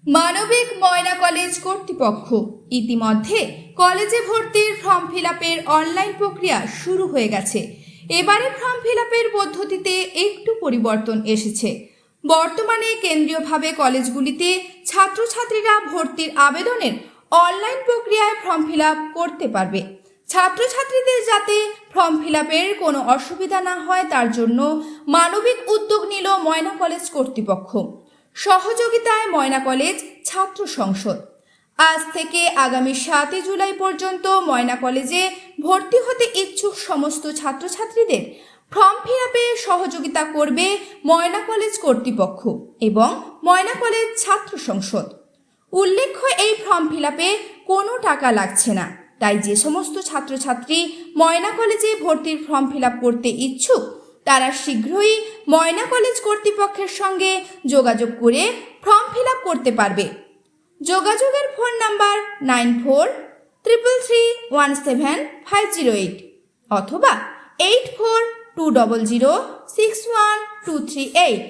মানবিক ময়না কলেজ কর্তৃপক্ষ ইতিমধ্যে কলেজে ভর্তির ফর্ম ফিল আপের অনলাইন প্রক্রিয়া শুরু হয়ে গেছে। এবারে ফর্ম ফিল আপের পদ্ধতিতে একটু পরিবর্তন এসেছে। বর্তমানে কেন্দ্রীয়ভাবে কলেজগুলিতে ছাত্রছাত্রীরা ভর্তির আবেদনের অনলাইন প্রক্রিয়ায় ফর্ম ফিল আপ করতে পারবে। ছাত্রছাত্রীদের যাতে ফর্ম ফিল আপের কোনো অসুবিধা না হয় তার জন্য মানবিক উদ্যোগ নিল ময়না কলেজ কর্তৃপক্ষ। সহযোগিতায় ময়না কলেজ ছাত্র সংসদ। আজ থেকে আগামী 7 জুলাই পর্যন্ত ময়না কলেজে ভর্তি হতে ইচ্ছুক সমস্ত ছাত্রছাত্রীদের ফর্ম ফিল আপে সহযোগিতা করবে ময়না কলেজ কর্তৃপক্ষ এবং ময়না কলেজ ছাত্র সংসদ। উল্লেখ্য, এই ফর্ম ফিল আপে কোনো টাকা লাগছে না। তাই যে সমস্ত ছাত্রছাত্রী ময়না কলেজে ভর্তির ফর্ম ফিল আপ করতে ইচ্ছুক তারা শীঘ্রই ময়না কলেজ কর্তৃপক্ষের সঙ্গে যোগাযোগ করে ফর্ম ফিল আপ করতে পারবে। যোগাযোগের ফোন নাম্বার 9433317508 অথবা 8420061238।